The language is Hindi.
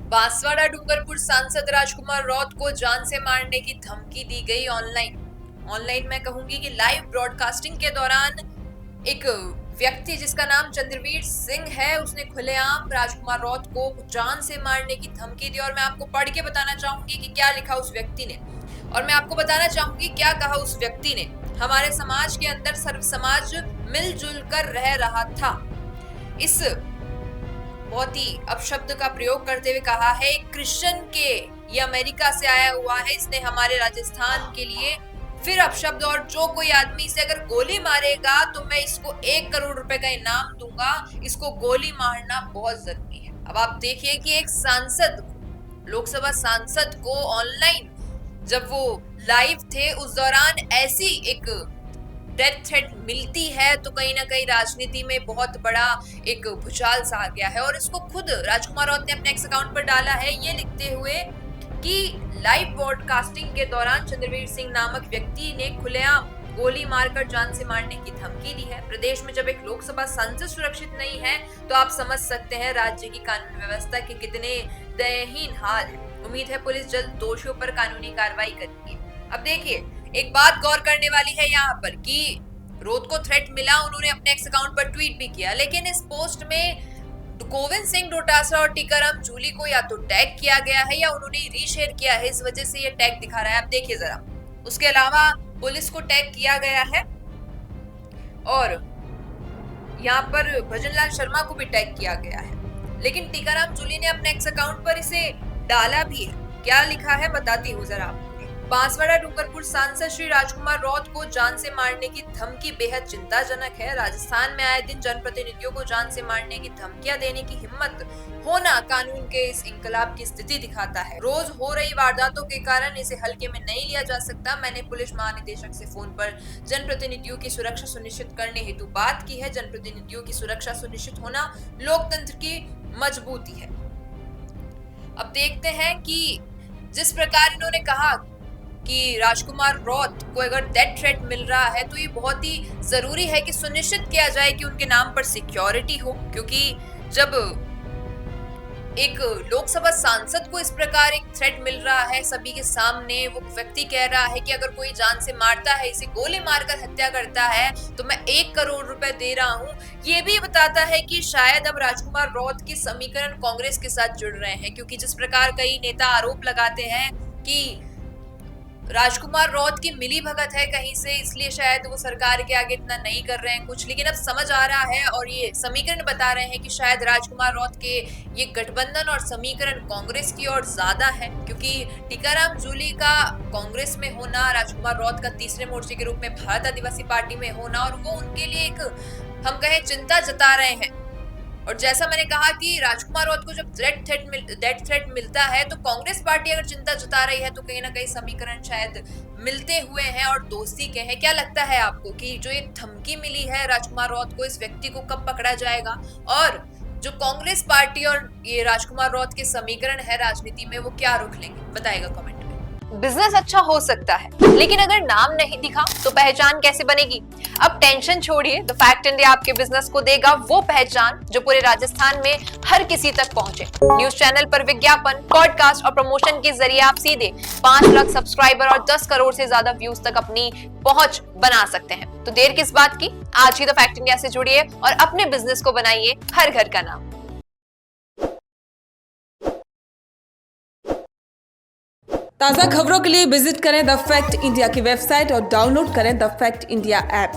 बांसवाड़ा डूंगरपुर सांसद राजकुमार रौत को जान से मारने की धमकी दी गई ऑनलाइन मैं कहूंगी कि लाइव ब्रॉडकास्टिंग के दौरान एक व्यक्ति जिसका नाम चंद्रवीर सिंह है, उसने खुलेआम राजकुमार रौत को जान से मारने की धमकी दी। और मैं आपको पढ़ के बताना चाहूंगी कि क्या लिखा उस व्यक्ति ने, और मैं आपको बताना चाहूंगी क्या कहा उस व्यक्ति ने। हमारे समाज के अंदर सर्व समाज मिलजुल कर रह रहा था, इस बहुत ही अपशब्द का प्रयोग करते हुए कहा है। क्रिश्चियन के ये अमेरिका से आया हुआ है, इसने हमारे राजस्थान के लिए फिर अपशब्द, और जो कोई आदमी इसे अगर गोली मारेगा तो मैं इसको 1 करोड़ रुपए का इनाम दूंगा। इसको गोली मारना बहुत जरूरी है। अब आप देखिए कि एक सांसद, लोकसभा सांसद को ऑनलाइन जब वो लाइव थे उस दौरान ऐसी एक डेथ थ्रेट मिलती है तो कहीं ना कहीं राजनीति में बहुत बड़ा एक भूचाल सा आ गया है। और इसको खुद राजकुमार रौत ने अपने एक्स अकाउंट पर डाला है, ये लिखते हुए कि लाइव ब्रॉडकास्टिंग के दौरान चंद्रवीर सिंह नामक व्यक्ति ने खुलेआम गोली मारकर जान से मारने की धमकी दी है। प्रदेश में जब एक लोकसभा सांसद सुरक्षित नहीं है तो आप समझ सकते हैं राज्य की कानून व्यवस्था के कितने दयनीय हाल है। उम्मीद है पुलिस जल्द दोषियों पर कानूनी कार्रवाई करेगी। अब देखिए, एक बात गौर करने वाली है यहाँ पर कि रौत को थ्रेट मिला, उन्होंने अपने एक्स अकाउंट पर ट्वीट भी किया, लेकिन इस पोस्ट में गोविंद सिंह डोटासरा और टीकाराम जूली को या तो टैग किया गया है या उन्होंने रीशेयर किया है, इस वजह से ये टैग दिखा रहा है। आप देखिए जरा, उसके अलावा पुलिस को टैग किया गया है और यहाँ पर भजनलाल शर्मा को भी टैग किया गया है, लेकिन टीकाराम जूली ने अपने एक्स अकाउंट पर इसे डाला भी है। क्या लिखा है बताती हूँ जरा आपको। बांसवाड़ा डूंगरपुर सांसद श्री राजकुमार रौत को जान से मारने की धमकी बेहद चिंताजनक है। राजस्थान में आए दिन जनप्रतिनिधियों को जान से मारने की धमकियां देने की हिम्मत होना कानून के इस इंकलाब की स्थिति दिखाता है। रोज हो रही वारदातों के कारण इसे हल्के में नहीं लिया जा सकता। मैंने पुलिस महानिदेशक से फोन पर जनप्रतिनिधियों की सुरक्षा सुनिश्चित करने हेतु बात की है। जनप्रतिनिधियों की सुरक्षा सुनिश्चित होना लोकतंत्र की मजबूती है। अब देखते हैं कि जिस प्रकार इन्होंने कहा कि राजकुमार रौत को अगर डेथ थ्रेट मिल रहा है तो ये बहुत ही जरूरी है कि सुनिश्चित किया जाए कि उनके नाम पर सिक्योरिटी हो, क्योंकि जब एक लोकसभा सांसद को इस प्रकार एक थ्रेट मिल रहा है सभी के सामने, वो व्यक्ति कह रहा है कि अगर कोई जान से मारता है, इसे गोली मारकर हत्या करता है तो मैं 1 करोड़ रुपए दे रहा हूं, ये भी बताता है कि शायद अब राजकुमार रौत के समीकरण कांग्रेस के साथ जुड़ रहे हैं। क्योंकि जिस प्रकार कई नेता आरोप लगाते हैं कि राजकुमार रौत की मिली भगत है कहीं से, इसलिए शायद वो सरकार के आगे इतना नहीं कर रहे हैं कुछ, लेकिन अब समझ आ रहा है और ये समीकरण बता रहे हैं कि शायद राजकुमार रौत के ये गठबंधन और समीकरण कांग्रेस की ओर ज्यादा है। क्योंकि टीकाराम जूली का कांग्रेस में होना, राजकुमार रौत का तीसरे मोर्चे के रूप में भारत आदिवासी पार्टी में होना, और वो उनके लिए एक हम कहें चिंता जता रहे हैं। और जैसा मैंने कहा कि राजकुमार रौत को जब डेथ थ्रेट मिलता है तो कांग्रेस पार्टी अगर चिंता जता रही है तो कहीं ना कहीं समीकरण शायद मिलते हुए हैं और दोस्ती के हैं। क्या लगता है आपको कि जो ये धमकी मिली है राजकुमार रौत को, इस व्यक्ति को कब पकड़ा जाएगा, और जो कांग्रेस पार्टी और ये राजकुमार रौत के समीकरण है राजनीति में वो क्या रुख लेंगे, बताएगा कमेंट में। बिजनेस अच्छा हो सकता है लेकिन अगर नाम नहीं दिखा तो पहचान कैसे बनेगी। अब टेंशन छोड़िए, द फैक्ट इंडिया आपके बिजनेस को देगा वो पहचान जो पूरे राजस्थान में हर किसी तक पहुंचे। न्यूज चैनल पर विज्ञापन, पॉडकास्ट और प्रमोशन के जरिए आप सीधे 5 लाख सब्सक्राइबर और 10 करोड़ से ज्यादा व्यूज तक अपनी पहुंच बना सकते हैं। तो देर किस बात की, आज ही द फैक्ट इंडिया से जुड़िए और अपने बिजनेस को बनाइए हर घर का नाम। ताज़ा खबरों के लिए विजिट करें द फैक्ट इंडिया की वेबसाइट और डाउनलोड करें द फैक्ट इंडिया ऐप।